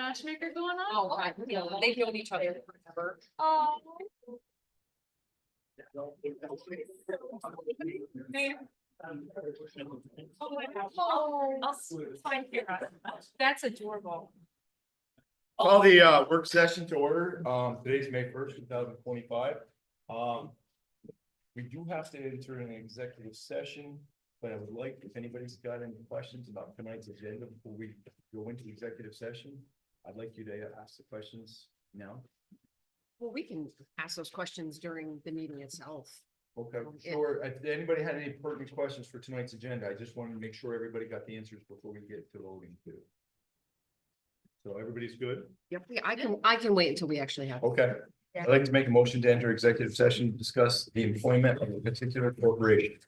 matchmaker going on? Oh, right, yeah, they've known each other forever. Oh. I'll find Kara. That's adorable. Call the work session to order. Today's May 1st, 2025. We do have to enter an executive session, but I would like, if anybody's got any questions about tonight's agenda before we go into executive session, I'd like you to ask the questions now. Well, we can ask those questions during the meeting itself. Okay, sure. If anybody had any pertinent questions for tonight's agenda, I just wanted to make sure everybody got the answers before we get to voting too. So everybody's good? Yep, I can wait until we actually have. Okay. I'd like to make a motion to enter executive session, to discuss the employment of a particular corporation.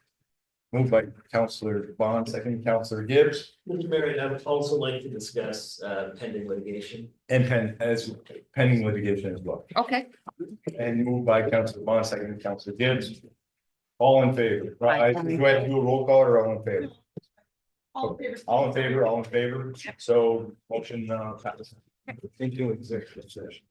Moved by Counselor Bond, second Counselor Gibbs, Mr. Mayor, I would also like to discuss pending litigation. and pending litigation as well. Okay. And moved by Counselor Bond, second Counselor Gibbs. All in favor? Do I have to do a roll call or all in favor? All in favor. All in favor, all in favor. So motion passes. Into executive session.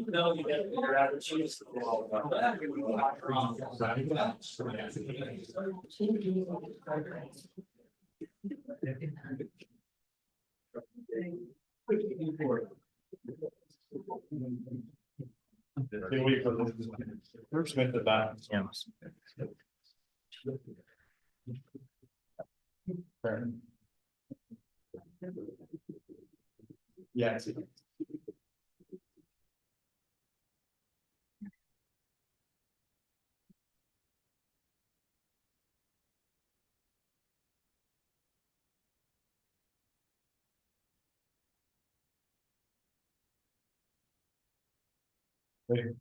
No, you get your average use. First with the back. Yes.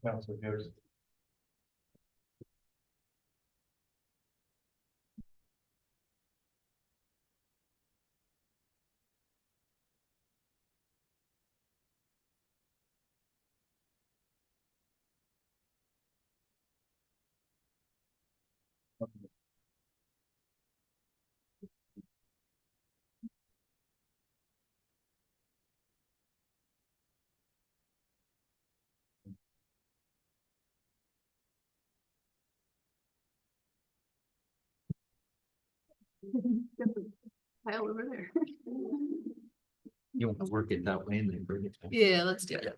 Council Gibbs. Pile over there. You want to work it that way and then bring it. Yeah, let's do it.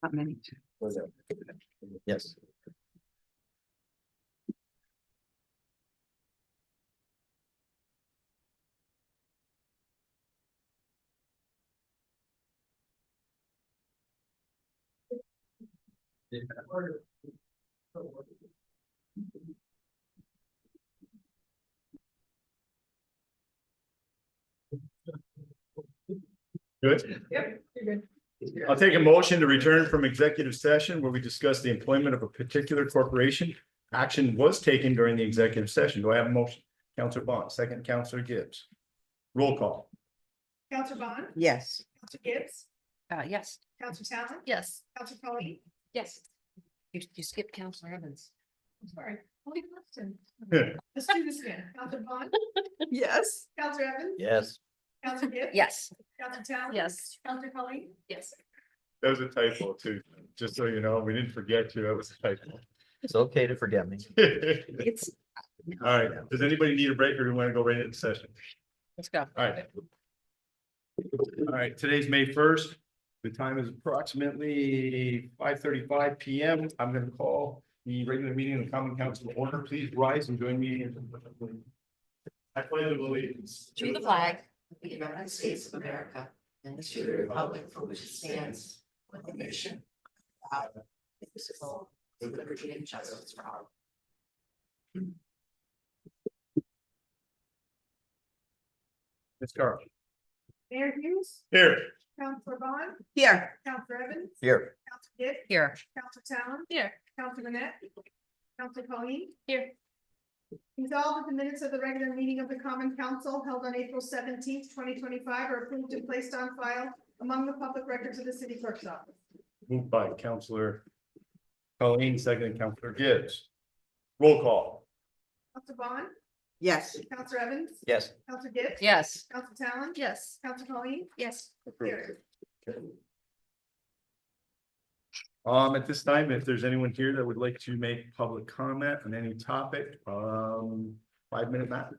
Not many. Yes. Good. Yep, you're good. I'll take a motion to return from executive session where we discuss the employment of a particular corporation. Action was taken during the executive session. Do I have a motion? Counselor Bond, second Counselor Gibbs. Roll call. Counselor Bond, Yes. Counselor Gibbs, Yes. Counselor Talon, Yes. Counselor Colleen. Yes. You skipped Counselor Evans. I'm sorry. Holy question. Yeah. Let's do this again. Counselor Bond, Yes. Counselor Evans, Yes. Counselor Gibbs. Yes. Counselor Talon. Yes. Counselor Colleen. Yes. That was a typo too, just so you know, we didn't forget you, that was a typo. It's okay to forget me. It's, All right, does anybody need a break or do we want to go right into session? let's go. All right. All right, today's May 1st. The time is approximately 5:35 PM. I'm gonna call the regular meeting of the Common Council to order. Please rise and join me. I pledge allegiance To the flag. of the United States of America and to the republic for which it stands, one nation, under God, indivisible, with liberty and justice for all. Ms. Carl. Mayor Hughes, Here. Counselor Bond, Here. Counselor Evans. Here. Counselor Gibbs, Here. Counselor Talon, Here. Counselor Net, Counselor Colleen. Here. Resolved that the minutes of the regular meeting of the Common Council held on April 17th, 2025 are approved and placed on file among the public records of the city clerk's office. Moved by Counselor Colleen, second Counselor Gibbs. Roll call. Counselor Bond, Yes. Counselor Evans, Yes. Counselor Gibbs. Yes. Counselor Talon. Yes. Counselor Colleen. Yes. Carried. At this time, if there's anyone here that would like to make public comment on any topic, 5-minute map.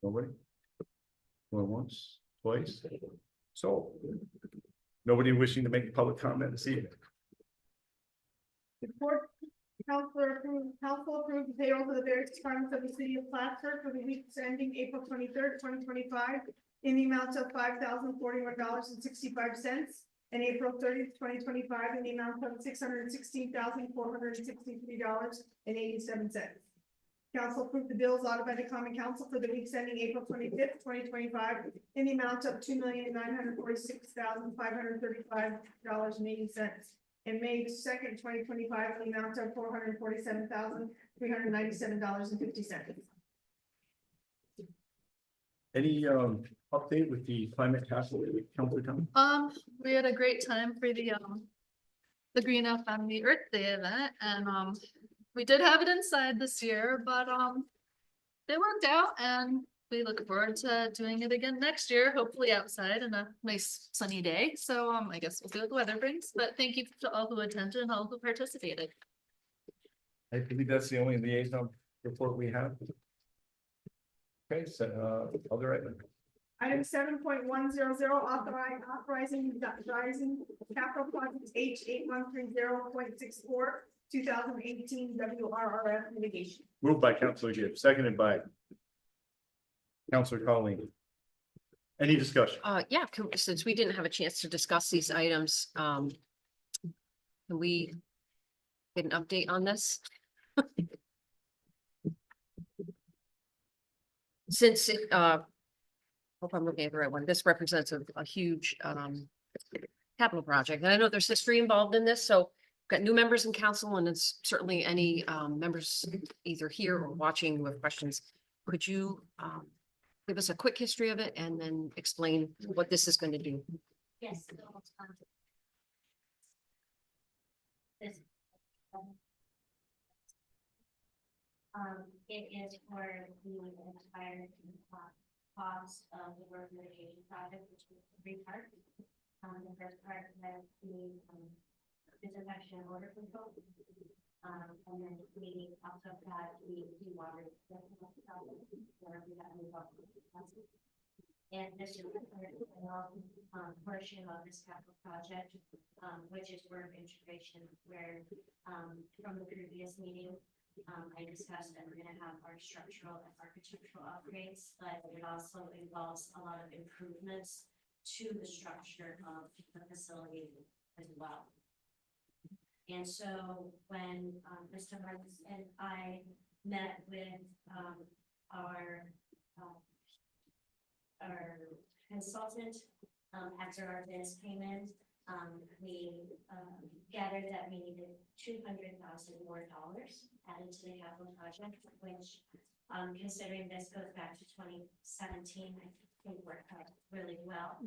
Nobody? Going once, twice? So, nobody wishing to make public comment this evening? The court council approved the payroll for the various departments of the city of Plattsburgh for the weeks ending April 23rd, 2025 in the amount of $5,041.65 and April 30th, 2025 in the amount of $616,463.87. Council approved the bills ordered by the common council for the weeks ending April 25th, 2025, in the amount of $2,946,535.80. And May 2nd, 2025, in the amount of $447,397.50. Any update with the climate task force, Councilor Thomas? We had a great time for the Green Up on the Earth Day event, and we did have it inside this year, but it worked out, and we look forward to doing it again next year, hopefully outside in a nice sunny day. So I guess we'll see what the weather brings, but thank you to all who attended and all who participated. I believe that's the only liaison report we have. Okay, so other items. Item 7.100, authorizing capital project H 8130.64, 2018 WRRF mitigation. Moved by Councilor Gibbs, seconded by Councilor Colleen. Any discussion? Yeah, since we didn't have a chance to discuss these items, can we get an update on this? Since it, hope I'm looking at the right one, this represents a huge, capital project, and I know there's history involved in this, so got new members in council, and it's certainly any, members either here or watching with questions. Could you, give us a quick history of it and then explain what this is going to do? Yes. This. It is for the entire cost of the work mitigation project, which is three parts. The first part has the disinfection and odor control. And then we also got the water. And this is the portion of this capital project, which is work integration, where from the previous meeting, I discussed that we're going to have our structural and architectural upgrades, but it also involves a lot of improvements to the structure of the facility as well. And so when Mr. Marks and I met with our consultant after our bids came in, we gathered that we needed $200,000 more added to the capital project, which considering this goes back to 2017, I think worked out really well.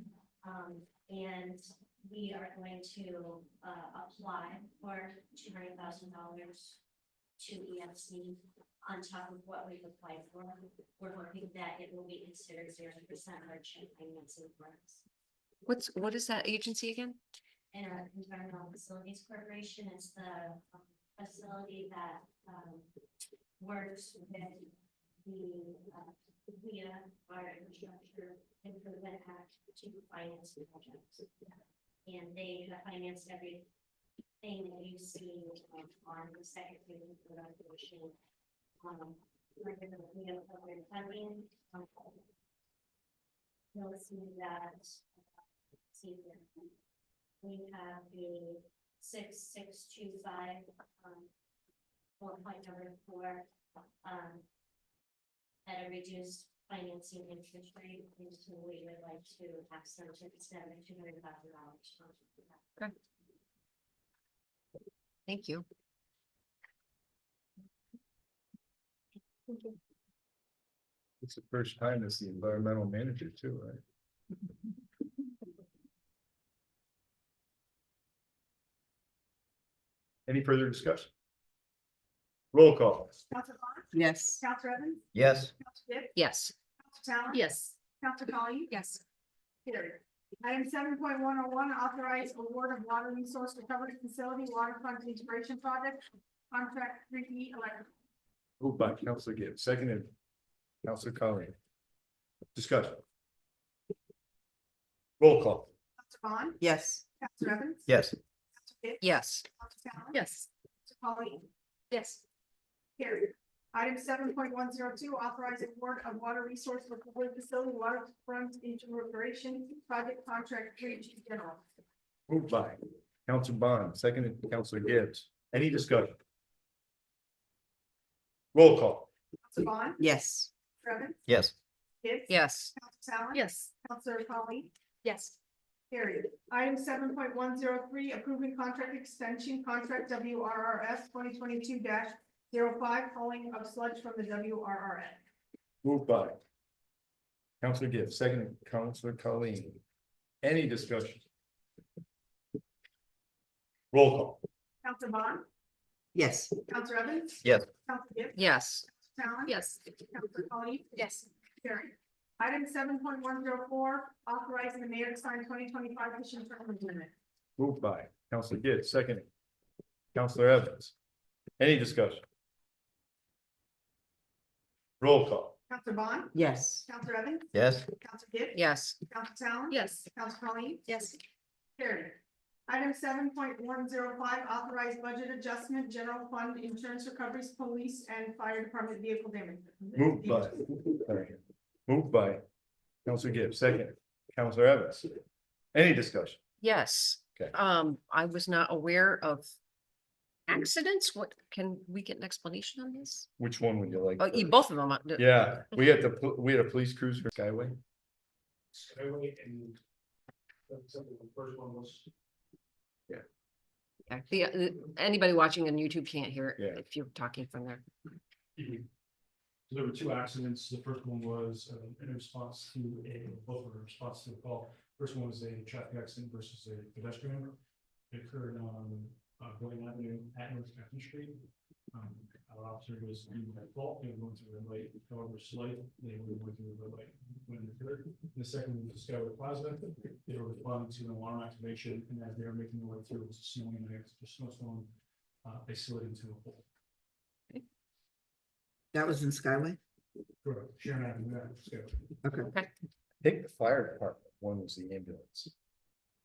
And we are going to apply for $200,000 to EFC on top of what we've applied for. We're hoping that it will be considered 0% hardship financing for us. What is that agency again? And Environmental Facilities Corporation is the facility that works with the via our Infrastructure Improvement Act to finance the projects. And they have financed everything that you see on the second page of the resolution. We have covered funding. You'll see that. We have the 6625 4.4 at a reduced financing interest rate, and so we would like to ask them to extend $200,000. Okay. Thank you. It's the first time as the environmental manager too, right? Any further discussion? Roll call. Counselor Bond. Yes. Counselor Evans. Yes. Counselor Gibbs. Yes. Counselor Talon. Yes. Counselor Colleen. Yes. Carried. Item 7.101, authorize award of water resource recovery facility waterfront integration project contract 3E electric. Moved by Councilor Gibbs, seconded Councilor Colleen. Discussion. Roll call. Counselor Bond. Yes. Counselor Evans. Yes. Counselor Gibbs. Yes. Counselor Talon. Yes. Counselor Colleen. Yes. Carried. Item 7.102, authorize award of water resource recovery facility waterfront integration project contract 3G general. Moved by Councilor Bond, seconded Councilor Gibbs. Any discussion? Roll call. Counselor Bond. Yes. Evans. Yes. Gibbs. Yes. Counselor Talon. Yes. Counselor Colleen. Yes. Carried. Item 7.103, approving contract extension, contract WRRS 2022-05, hauling of sludge from the WRRS. Moved by Counselor Gibbs, second Counselor Colleen. Any discussion? Roll call. Counselor Bond. Yes. Counselor Evans. Yes. Counselor Gibbs. Yes. Talon. Yes. Counselor Colleen. Yes. Carried. Item 7.104, authorizing the mayor to sign 2025 fishing tournament limit. Moved by Counselor Gibbs, second Counselor Evans. Any discussion? Roll call. Counselor Bond. Yes. Counselor Evans. Yes. Counselor Gibbs. Yes. Counselor Talon. Yes. Counselor Colleen. Yes. Carried. Item 7.105, authorized budget adjustment, general fund, insurance recoveries, police and fire department vehicle damage. Moved by. Moved by Counselor Gibbs, second Counselor Evans. Any discussion? Yes. Okay. I was not aware of accidents. What, can we get an explanation on this? Which one would you like? Oh, first? both of them. Yeah, we had a police cruiser Skyway. Skyway and the first one was. Yeah, anybody watching on YouTube can't hear it Yeah. if you're talking from there. So there were two accidents. The first one was in response to both were in response to a call. First one was a traffic accident versus a pedestrian. It occurred on Gordon Avenue at North Captain Street. Our officer was in at fault, they were going through the red light, however slight, they were going through the red light when it occurred. The second was Skyway Plaza, they were responding to an alarm activation, and as they were making their way through, it was snowing and a snowstorm, they slid into a hole. That was in Skyway? Correct. Sharon Avenue, Skyway. Okay. I think the fire department, one was the ambulance.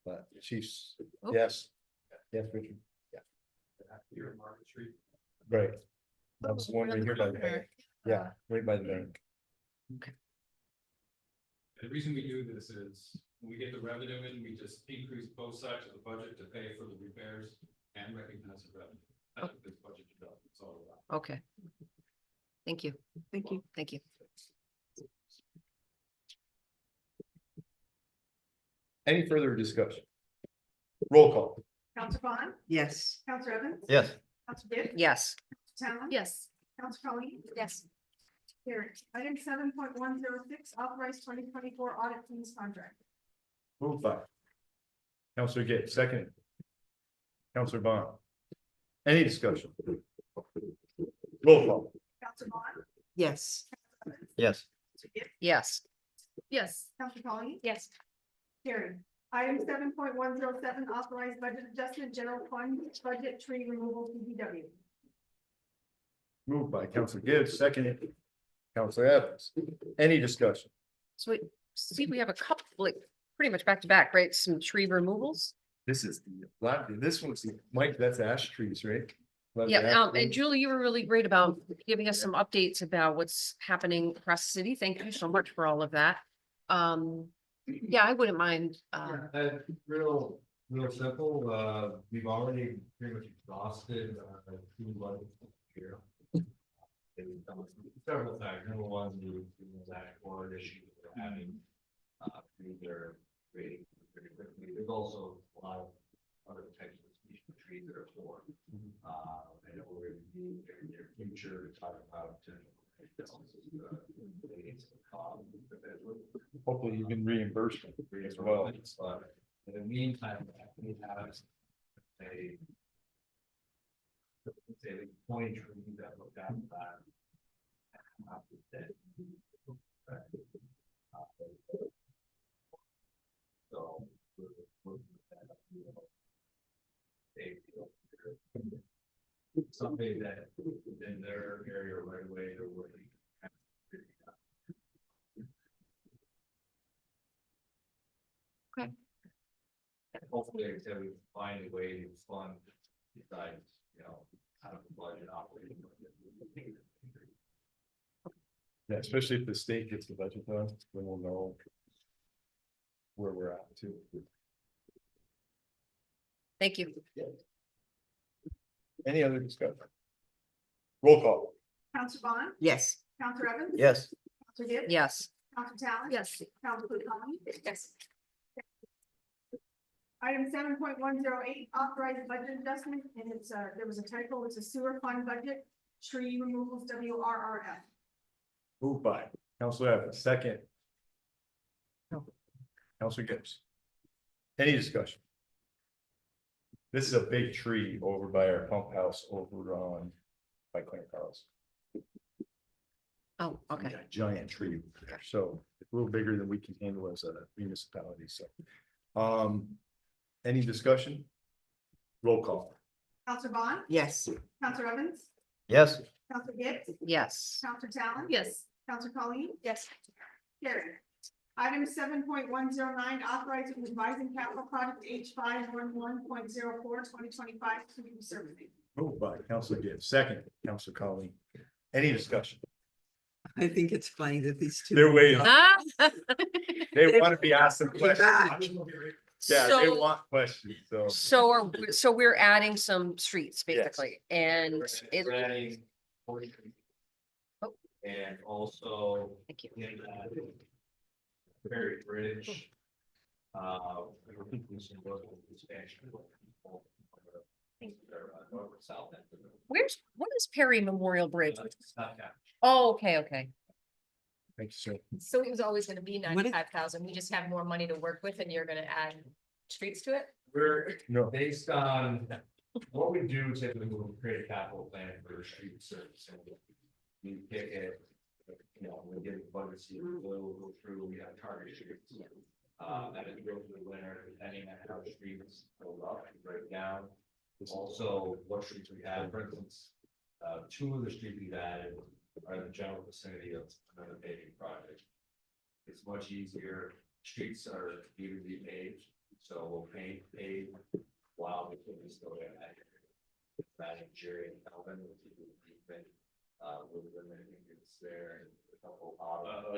But chiefs, Oh. yes, yes, Richard, Here at Market Street. right. That was the one right here by the bank. Yeah, right by the bank. The reason we do this is when we get the revenue in, we just increase both sides of the budget to pay for the repairs and recognize the revenue. That's what this budget does. It's all about. Okay. Thank you. Thank you. Thank you. Any further discussion? Roll call. Counselor Bond. Yes. Counselor Evans. Yes. Counselor Gibbs. Yes. Talon. Yes. Counselor Colleen. Yes. Carried. Item 7.106, authorized 2024 audit fees contract. Moved by Counselor Gibbs, second Counselor Bond. Any discussion? Roll call. Counselor Bond. Yes. Yes. Counselor Gibbs. Yes. Yes. Counselor Colleen. Yes. Carried. Item 7.107, authorized budget adjustment, general fund, budget tree removal, PPW. Moved by Counselor Gibbs, second Counselor Evans. Any discussion? So we see we have a couple, like, pretty much back to back, right? Some tree removals. This is this one's the, Mike, that's ash trees, right? Yeah, and Julie, you were really great about giving us some updates about what's happening across the city. Thank you so much for all of that. Yeah, I wouldn't mind, Real simple, we've already pretty much exhausted, food budget here. We've done several things, number one, that board issue that we're having, through their rating pretty quickly, there's also a lot of other potential species of trees that are formed. I know we're in the near future to talk about. Hopefully you can reimburse me as well. In the meantime, we have a say the point tree that looked at that. So. Something that in their area right away, they're working. Okay. Hopefully, like I said, we find a way to fund besides, out of the budget operating. Yeah, especially if the state gets the budget done, then we'll know where we're at too. thank you. Any other discussion? Roll call. Counselor Bond. Yes. Counselor Evans? Yes. Counselor Gibbs? Yes. Counselor Talon? Yes. Counselor Conley? Yes. Item 7.108, authorized budget adjustment, and it's, there was a typo, it's a sewer fund budget, tree removals, WRRF. Moved by Counselor Evans, second. No. Counselor Gibbs. Any discussion? This is a big tree over by our pump house over on by Clarence Carl's. Oh, okay. Giant tree over there, so it's a little bigger than we can handle as a municipality, so. Any discussion? Roll call. Counselor Bond? Yes. Counselor Evans? Yes. Counselor Gibbs? Yes. Counselor Talon? Yes. Counselor Colleen? Yes. Carried. Item 7.109, authorizing revising capital project H511.04 2025 community servicing. Moved by Counselor Gibbs, second, Counselor Colleen. Any discussion? I think it's funny that these two. They're waiting. Ah. They want to be asked some questions. Back. Yeah, they So, want questions, so. so we're adding some streets Yes. basically, and it, We're adding 40. Oh. And also thank you. in that Berry Bridge. We're doing some work with expansion. North and south end of it. What is Perry Memorial Bridge? It's not that. Oh, okay, okay. Thank you, sir. So it was always gonna be What is- 95,000, we just have more money to work with and you're gonna add streets to it? We're No, based on what we do typically, we'll create a capital plan for street service. And we pick it, you know, we get a budget, see, we'll go through, we have target streets. And as we go through the winter, depending on how the streets go up and break down. Also, what streets we have, for instance, two of the streets we've added are in the general vicinity of another paving project. It's much easier, streets are evenly paved, so we'll pave while we put this still in that. Adding Jerry and Calvin, which is deep, with the it's there, and a couple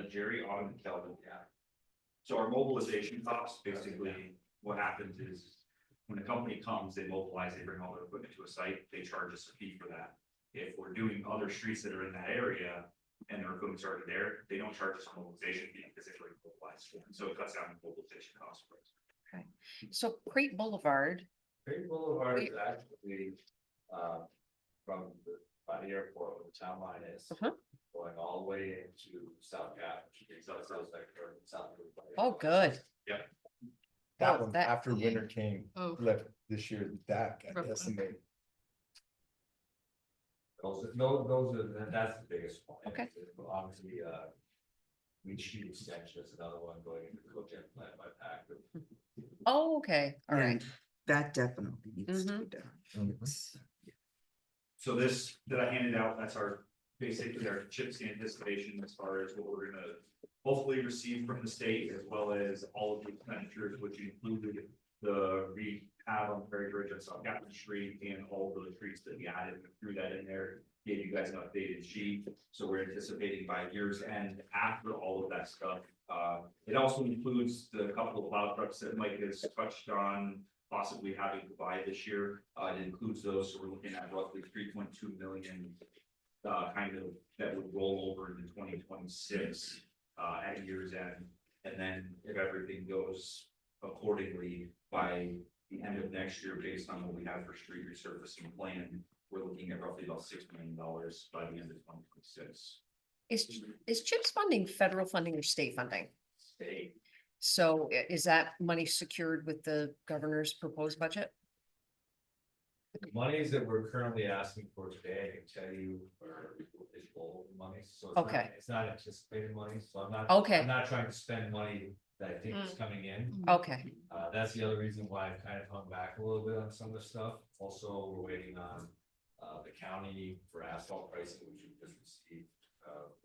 Jerry, Autumn, and Kelvin. yeah. So our mobilization costs, basically, what happens is, when a company comes, they mobilize, they bring all their equipment to a site, they charge us a fee for that. If we're doing other streets that are in that area, and their equipment's already there, they don't charge us a mobilization fee, because it's already mobilized, so it cuts down the mobilization costs for us. So Crate Boulevard, Great Boulevard is actually, from by the airport where the town line is. Uh-huh. Going all the way into South Gap, which is South Sector, South. oh, good. that Oh, one, that- after winter came, Oh. left this year, that got Rough one. decimated. Those are, that's the biggest one. Okay. Obviously, we shoot extension is another one going into the cogen plant by Packer. Oh, okay, all Yeah, right. That definitely needs to be done. Mhm. It's- So this that I handed out, that's our, basically our CHIPS anticipation as far as what we're gonna hopefully receive from the state, as well as all of the expenditures, which included the rehab on Perry Bridge and South Captain Street and all of the streets that we added, and threw that in there, gave you guys an updated sheet. So we're anticipating by year's end, after all of that stuff. It also includes the couple of plow trucks that Mike has touched on, possibly having to buy this year. It includes those, so we're looking at roughly 3.2 million. Kind of that would roll over into 2026 at year's end. And then if everything goes accordingly by the end of next year, based on what we have for street resurfacing plan, we're looking at roughly about $6 million by the end of 2026. Is CHIPS funding federal funding or state funding? State. So is that money secured with the governor's proposed budget? The monies that we're currently asking for today, I can tell you, are full money, so it's not, Okay. it's not anticipated money, so I'm not. Okay. I'm not trying to spend money that I think is coming in. Okay, That's the other reason why I've kind of hung back a little bit on some of the stuff. Also, we're waiting on the county for asphalt pricing, which we just received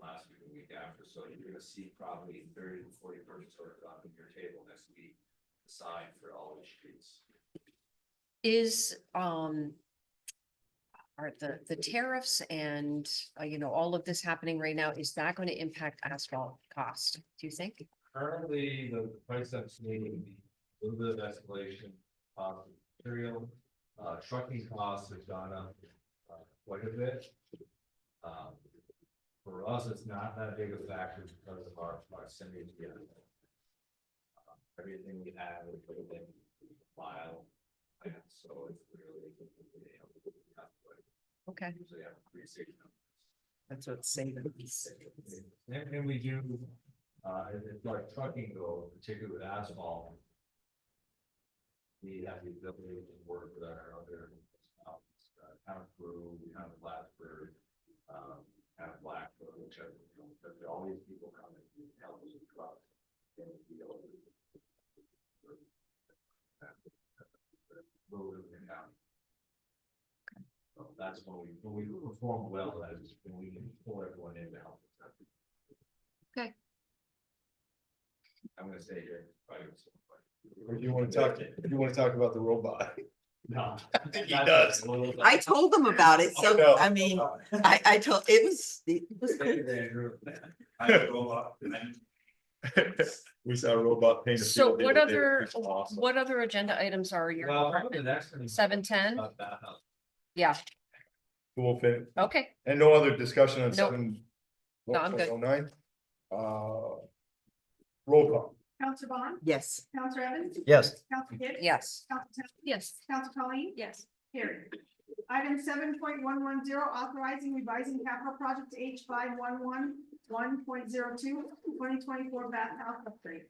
last week, the week after. So you're gonna see probably 30 to 40 purchase orders on your table next week, assigned for all the streets. is, are the tariffs and, all of this happening right now, is that going to impact asphalt cost, do you think? Currently, the price I'm seeing, a little bit of escalation of material, trucking costs have gone up quite a bit. For us, it's not that big a factor because of our proximity to the other. Everything we have is within a mile, and so it's really. Okay. Usually have pretty safe numbers. That's what saving. And we do, it's like trucking though, particularly with asphalt. We have the ability to work with our other, town crew, we have Blackbird, have Blackbird, which are, because all these people come and help us with trucks. And we go. Move it down. So that's when we perform well, as when we can pull everyone in to help us. Okay. I'm gonna stay here. Or do you want to talk about the robot? No. I think he does. I told them about it, I so, know. I mean, I told, it was cool. I have a robot. We saw a robot paint. a So field the what other day. other, It's awesome. what other agenda items are your Well, the department? next one. 7:10? That house. Yeah, We'll fit, okay. and no other discussion on Nope. 7. No, I'm good. 9. Roll call. Counselor Bond, Yes, Counselor Evans, Yes. Counselor Gibbs. Yes. Counselor Talon, Yes. Counselor Colleen, Yes. carried. Item 7.110, authorizing revising capital project H5111.02, 2024 bathhouse upgrade.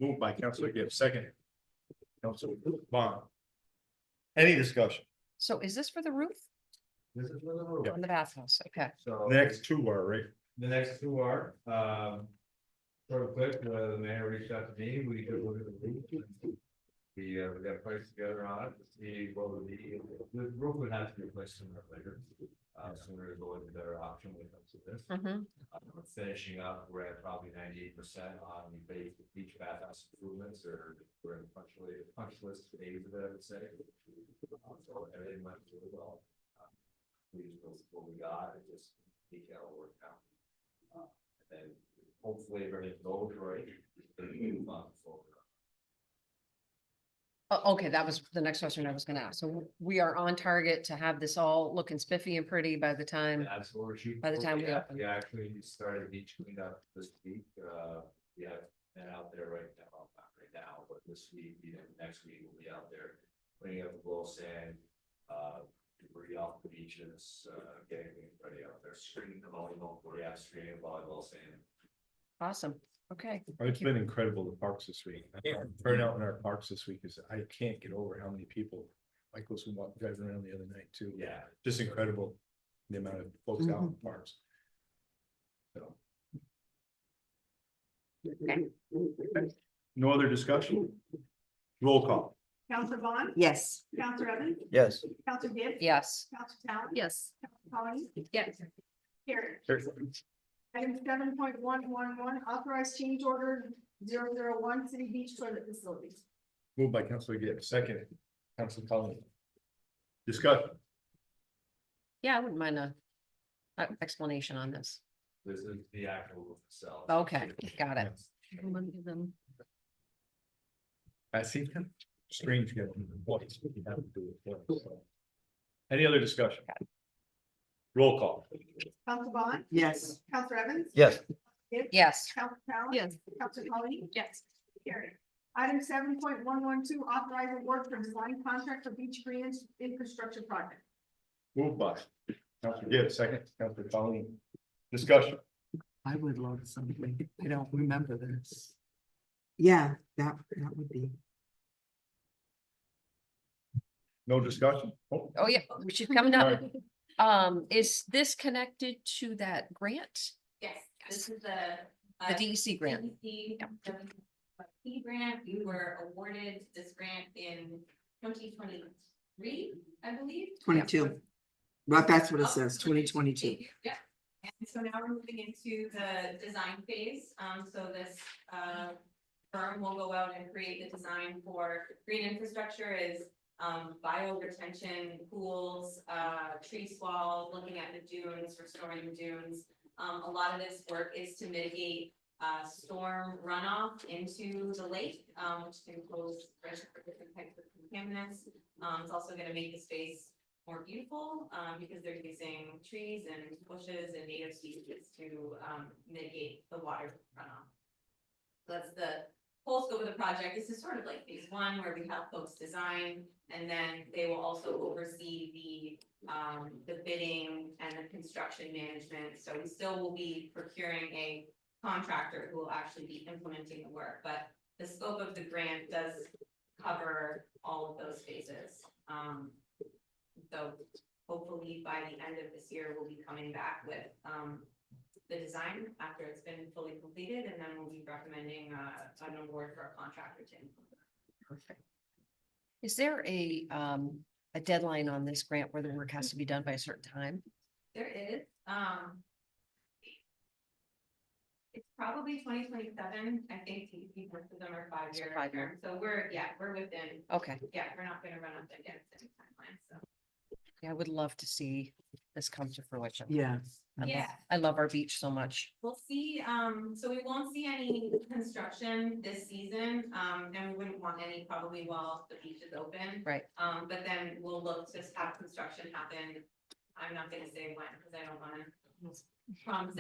Moved by Councilor Gibbs, second. Councilor Bond. Any discussion? So is this for the roof This is for the roof. on the bathhouse? Okay. So. The next two are, right? The next two are, sort of quick, the mayor reached out to me, we could look at the roof. We got price together on it to see what would be, the roof would have to be replaced sooner or later. Sooner is always a better option when it comes to this. Mhm. Finishing up, we're at probably 98% on the base, each bathhouse improvements, or we're in the punch list phase of it, I would say. So everything went really well. We just built what we got, it just detail worked out. And then hopefully everything goes right. then we move on forward. Okay, that was the next question I was gonna ask. So we are on target to have this all looking spiffy and pretty by the time. That's what we're shooting. By the for. time we Yeah, open. We actually started beach cleanup this week, we have been out there right now, well, not right now, but this week, next week, we'll be out there. Cleaning up the blow sand, debris off the beaches, getting things ready out there, screening the volleyball, yeah, screening volleyball sand. Awesome. Okay. It's been incredible, the parks this week. Turnout in our parks this week is, I can't get over how many people. Michael's who walked driving around the other night too. Yeah. Just incredible, the amount of folks out in the parks. So. No other discussion? Roll call. Counselor Bond, yes, Counselor Evans, Yes. Counselor Gibbs. Yes. Counselor Talon. Yes. Counselor Colleen, Yes. carried. Item 7.111, authorized change order 001, city beach toilet facilities. Moved by Councilor Gibbs, second, Councilor Collins. Discussion. Yeah, I wouldn't mind a explanation on this. This is the actual roof itself. Okay, got it. I see them. Strange getting points. You have to do it twice, so. Any other discussion? Roll call. Counselor Bond, yes, Counselor Evans. Yes. Gibbs. Yes. Counselor Talon. Yes. Counselor Colleen. Yes. Carried. Item 7.112, authorize award for design contract for beach green infrastructure project. Moved by Councilor Gibbs, second, Councilor Collins. Discussion. I would love something, I don't remember this. Yeah, that would be, No discussion? Oh, Oh, yeah, she's coming up. Is this connected to that grant? Yes, this is the. The DEC grant? DEC, grant, we were awarded this grant in 2023, I believe. 22. But that's what it says, 2022. Yeah, and so now we're moving into the design phase, so this, firm will go out and create the design for green infrastructure is bio retention pools, tree swallows, looking at the dunes, restoring the dunes. A lot of this work is to mitigate storm runoff into the lake, which can pose risk for different types of contaminants. It's also going to make the space more beautiful, because they're using trees and bushes and native species to, mitigate the water runoff. That's the whole scope of the project. This is sort of like phase one, where we have folks design, and then they will also oversee the bidding and the construction management. So we still will be procuring a contractor who will actually be implementing the work, but the scope of the grant does cover all of those phases. So hopefully by the end of this year, we'll be coming back with, the design after it's been fully completed, and then we'll be recommending, an award for a contractor to implement. Perfect. Is there a deadline on this grant where the work has to be done by a certain time? There is, it's probably 2027. I think most of them are 5-year. 5-year. So we're within, Okay, we're not gonna run up against any timeline, so. yeah, I would love to see this come to fruition. Yeah. I love our beach so much. We'll see, so we won't see any construction this season, and we wouldn't want any probably while the beach is open. Right. But then we'll look to have construction happen. I'm not gonna say when, because I don't wanna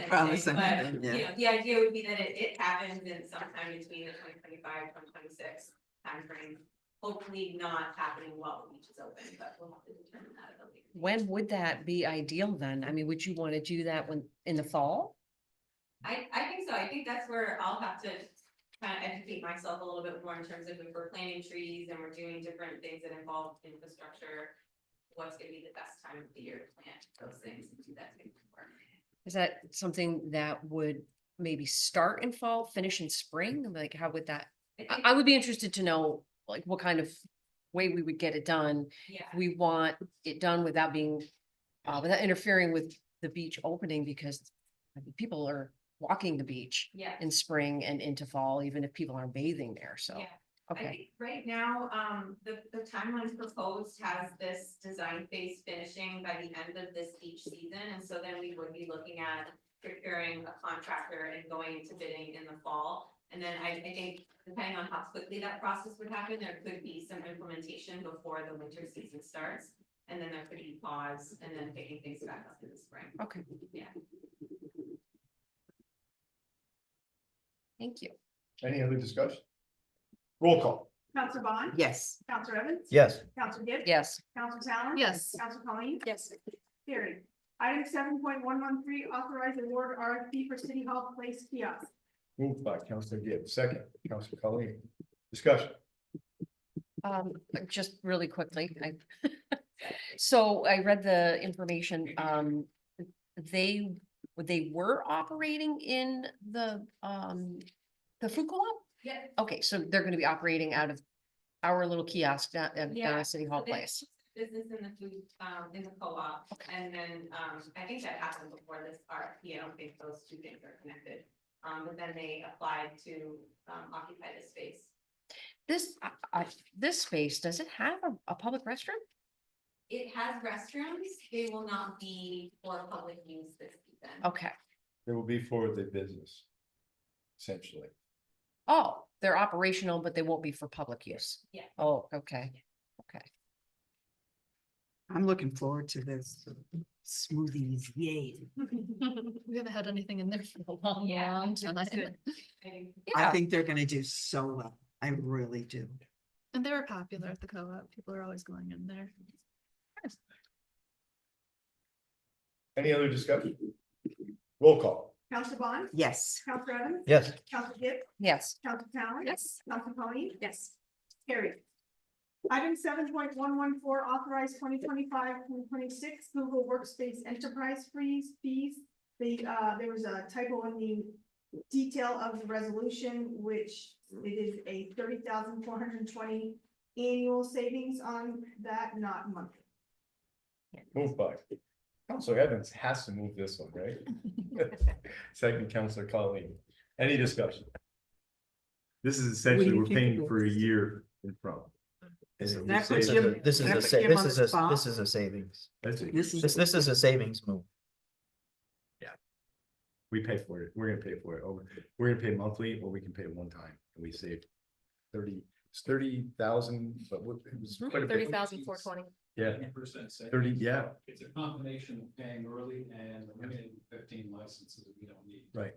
promise anything, but, you know, the idea would be that it happens in sometime between the 2025-2026 timeframe. Hopefully not happening while the beach is open, but we'll have to determine that at a later. When would that be ideal then? I mean, would you want to do that when, in the fall? I think so. I think that's where I'll have to kind of educate myself a little bit more in terms of if we're planting trees and we're doing different things that involve infrastructure, what's gonna be the best time of the year to plant those things and do that type of work. Is that something that would maybe start in fall, finish in spring? Like, how would that? I would be interested to know, like, what kind of way we would get it done. Yeah, We want it done without being, without interfering with the beach opening, because I mean, people are walking the beach yeah, in spring and into fall, even if people aren't bathing there, so, yeah. I okay. think right now, the timeline proposed has this design phase finishing by the end of this beach season, and so then we would be looking at procuring a contractor and going into bidding in the fall. And then I think depending on how quickly that process would happen, there could be some implementation before the winter season starts. And then there could be pause and then picking things back up in the spring. Okay. Yeah. Thank you. Any other discussion? Roll call. Counselor Bond. Yes. Counselor Evans. Yes. Counselor Gibbs. Yes, Counselor Talon. Yes. Counselor Colleen. Yes. Carried. Item 7.113, authorize award RFP for City Hall Place kiosk. Moved by Counselor Gibbs, second, Counselor Colleen. Discussion. just really quickly, so I read the information, they were operating in the food co-op? Yeah. Okay, so they're gonna be operating out of our little kiosk down Yeah, at City Hall so they- Place. Business in the food, in the co-op, and then, I think that happened before this RFP. I don't think those two things are connected. But then they applied to, occupy this space. This space, does it have a public restroom? It has restrooms. They will not be for public use this season. Okay, It will be for the business. Essentially. oh, they're operational, but they won't be for public use. Yeah. Oh, okay, okay. I'm looking forward to this. Smoothies, yay. We haven't had anything in there for a long, Yeah, long it's time. good. I Yeah, think they're gonna do so well. I really do. And they were popular at the co-op. People are always going in there. Any other discussion? Roll call. Counselor Bond. Yes. Counselor Evans. Yes. Counselor Gibbs. yes, Counselor Talon. Yes. Counselor Colleen. Yes. Carried. Item 7.114, authorize 2025-2026 Google Workspace Enterprise fees. There was a typo in the detail of the resolution, which it is a 30,420 annual savings on that, not monthly. Moved by. Counselor Evans has to move this one, right? Second, Counselor Colleen. Any discussion? This is essentially, you we're think paying it for a is? year in front. And it That would puts save you- us- This is That a, puts sa- him this on is the a, spot. this is a savings. That's it. This is- This is a savings move. We pay for it. We're gonna pay for it. We're gonna pay monthly, or we can pay it one time, and we save It's 30,000, but it was quite a bit. 30,420. Yeah, 30, yeah, It's a combination of paying early and eliminating 15 licenses we don't need. right.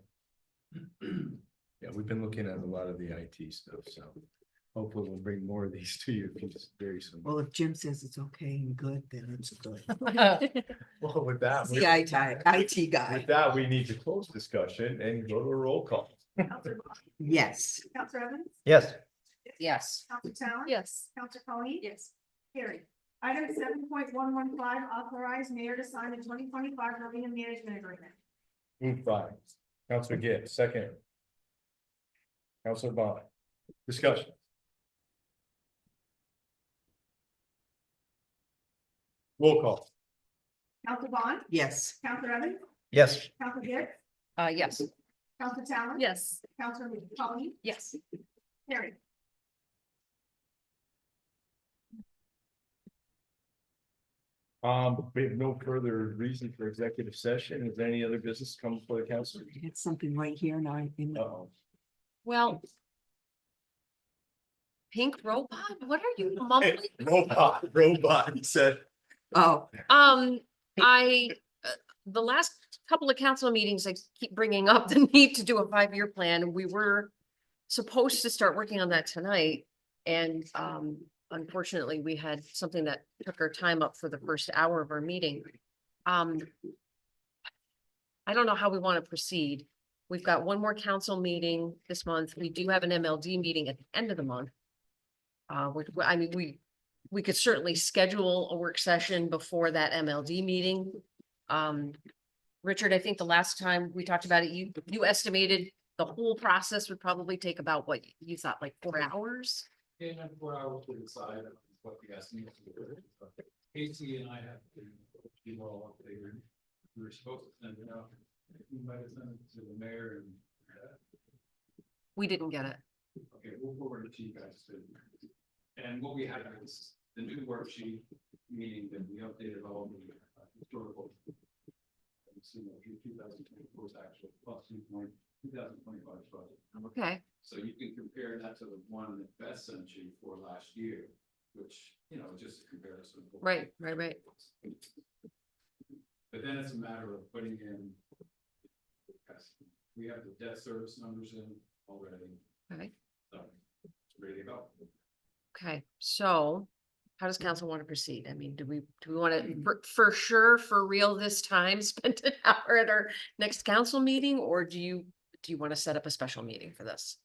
Yeah, we've been looking at a lot of the IT stuff, so hopefully we'll bring more of these to you very soon. Well, if Jim says it's okay and good, then it's good. Well, with that, He's the IT guy. with that, we need to close discussion and go to a roll call. Counselor Bond, Yes. Counselor Evans, Yes. Yes. Counselor Talon. Yes. Counselor Carney. Yes. Carried. Item 7.115, authorize mayor to sign the 2025 revenue management agreement. Move by Counselor Gibbs, second. Counselor Bond, discussion. Roll call. Counselor Bond, Yes. Counselor Evans, Yes. Counselor Gibbs, Yes. Counselor Talon. Yes. Counselor Carney. Yes. Carried. We have no further reason for executive session. Is there any other business come before the council? It's something right here now. Uh-oh. Well. Pink robot, what are you mumbling? Robot, he said. Oh, The last couple of council meetings, I keep bringing up the need to do a 5-year plan. We were supposed to start working on that tonight. And, unfortunately, we had something that took our time up for the first hour of our meeting. I don't know how we want to proceed. We've got one more council meeting this month. We do have an MLD meeting at the end of the month. We could certainly schedule a work session before that MLD meeting. Richard, I think the last time we talked about it, you estimated the whole process would probably take about what you thought, like 4 hours? Yeah, 4 hours to decide what the estimate is. Casey and I have to do all updated. We were supposed to send it out. We might have sent it to the mayor and. We didn't get it. Okay, we'll forward it to you guys soon. And what we had is the new worksheet, meaning that we updated all the historical. 2024's actual plus 2025 budget. Okay, So you can compare that to the one that Beth sent you for last year, which, you know, just a comparison. right. But then it's a matter of putting in. We have the debt service numbers in already, Okay, so it's ready to go. okay, so how does council want to proceed? I mean, do we want to, for sure, for real this time, spend an hour at our next council meeting? Or do you want to set up a special meeting for this?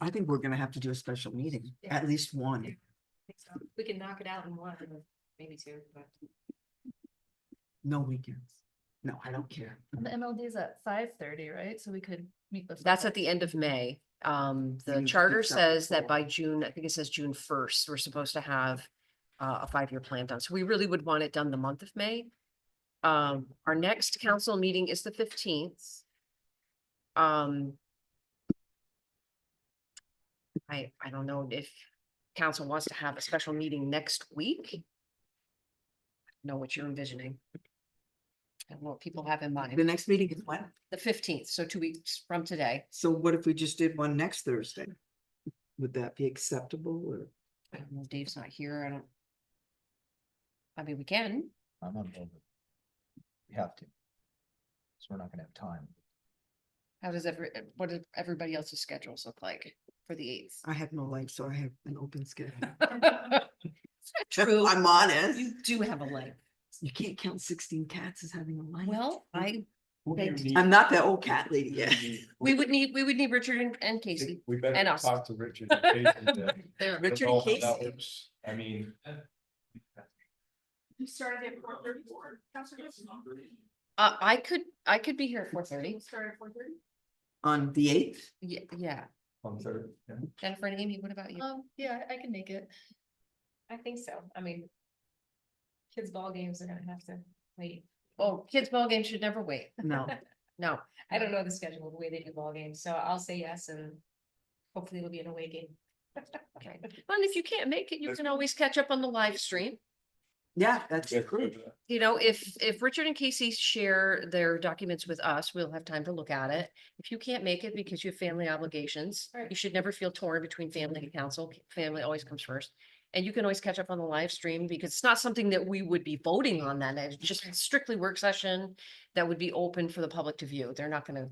I think we're gonna have to do a special meeting, at least one. We can knock it out in one, or maybe two, but. No weekends. No, I don't care. The MLD is at 5:30, right? So we could meet before. That's at the end of May. The Mm, charter it's up says that before. by June, I think it says June 1st, we're supposed to have a 5-year plan done. So we really would want it done the month of May. Our next council meeting is the 15th. I don't know if council wants to have a special meeting next week. Know what you're envisioning. I don't know what people have in The mind. next meeting is when? The 15th, so 2 weeks from today. So what if we just did one next Thursday? Would that be acceptable or? I don't know, Dave's not here. I mean, we can. I'm on board. We have to. So we're not gonna have time. How does what do everybody else's schedules look like for the 8th? I have no life, so I have an open schedule. True. I'm honest. You do have a life. You can't count 16 cats as having a life. Well, I'm not that old cat lady yet. we would need Richard and Casey. We better And us. talk to Richard. and Casey then. There. Richard Know and how that Casey. works. I mean, You started at 4:34, Counselor Gibbs? I could be here at 4:30. Started at 4:30? On the 8th? Yeah. on third. Yeah. Jennifer and Amy, what about you? Yeah, I can make it. I think so. I mean. Kids' ball games are gonna have to wait. Oh, kids' ball game should never wait. No. No. I don't know the schedule, the way they do ball games, so I'll say yes and hopefully it'll be an away game. Okay. Well, and if you can't make it, you can always catch up on the live stream. Yeah, that's true. You know, if Richard and Casey share their documents with us, we'll have time to look at it. If you can't make it because you have family obligations, you should never feel torn between family and council. Family always comes first. And you can always catch up on the live stream because it's not something that we would be voting on then. It's just strictly work session that would be open for the public to view. We're not gonna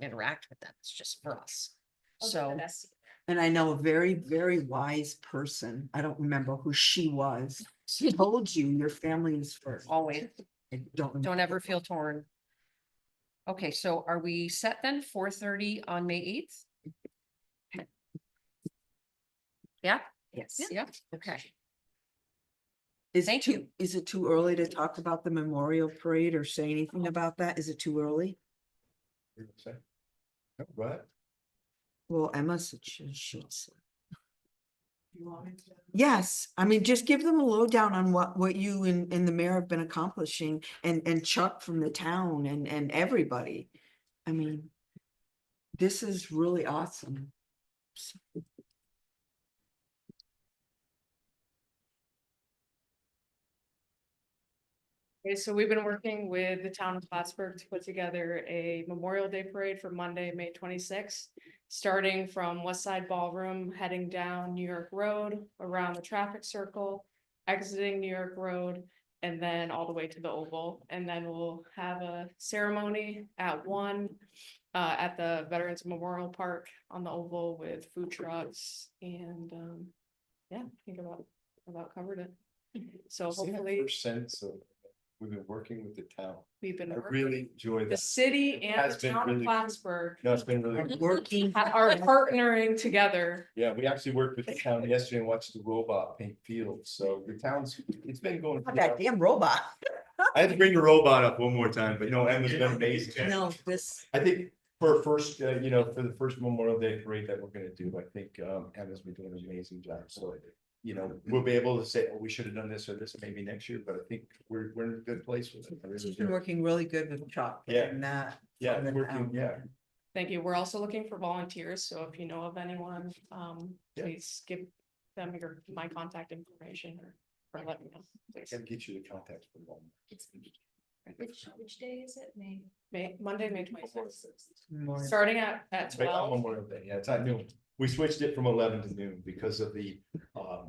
interact with them. It's just for us. So, And I know a very, very wise person, I don't remember who she was, she told you your family is first. always, I don't. don't ever feel torn. Okay, so are we set then? 4:30 on May 8th? Yeah, Yes. yeah, okay. Thank you. Is it too early to talk about the memorial parade or say anything about that? Is it too early? Right. Well, Emma said she should. Yes, I mean, just give them a lowdown on what you and the mayor have been accomplishing and Chuck from the town and everybody. I mean, this is really awesome. Okay, so we've been working with the town of Plattsburgh to put together a Memorial Day parade for Monday, May 26th. Starting from West Side Ballroom, heading down New York Road, around the traffic circle, exiting New York Road, and then all the way to the Oval. And then we'll have a ceremony at 1 at the Veterans Memorial Park on the Oval with food trucks and yeah, I think about covered it. So hopefully Sense of, we've been working with the town. we've been. I working- really enjoy The that. city It and has the been town of really- Plattsburgh No, it's been really, Working. are partnering together. yeah, we actually worked with the town yesterday and watched the robot paint fields, so the town's, it's been going. Not that damn robot. I had to bring the robot up one more time, but no, Emma's been amazing. No, this, I think for first, for the first Memorial Day parade that we're gonna do, I think Emma's been doing an amazing job, so. We'll be able to say, oh, we should have done this or this maybe next year, but I think we're in a good place with it. I really she's do. been working really good with Chuck. Yeah. And that. Yeah, from the working, town. yeah. Thank you. We're also looking for volunteers, so if you know of anyone, Yeah. please give them my contact information or let me know, please. Can get you the contacts for one. Which day is it? Monday, May 26th, Memorial. starting at Right on 12. Memorial Day, yeah, it's at noon. We switched it from 11 to noon because of the,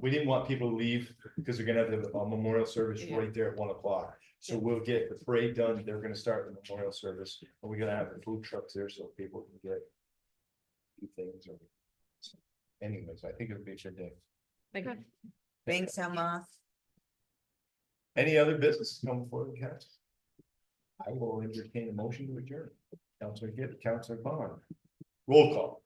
we didn't want people to leave because they're gonna have the memorial service Yeah. right there at 1 o'clock. So we'll get the parade done, they're gonna start the memorial service, and we're gonna have the food trucks there so people can get a few things or. Anyways, I think it'll be a good day. Thank you. Thanks, Emma. Any other business to come before the council? I will entertain a motion to adjourn. Counselor Gibb, Counselor Bond. Roll call.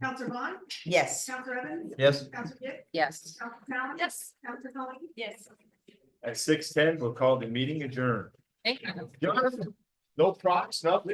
Counselor Vaughn, Yes. Counselor Evans, Yes. Counselor Gibb, Yes. Counselor Talon. Yes. Counselor Cullen. Yes. At 6:10, we'll call the meeting adjourned. Thank you. Jonathan, no props, nothing.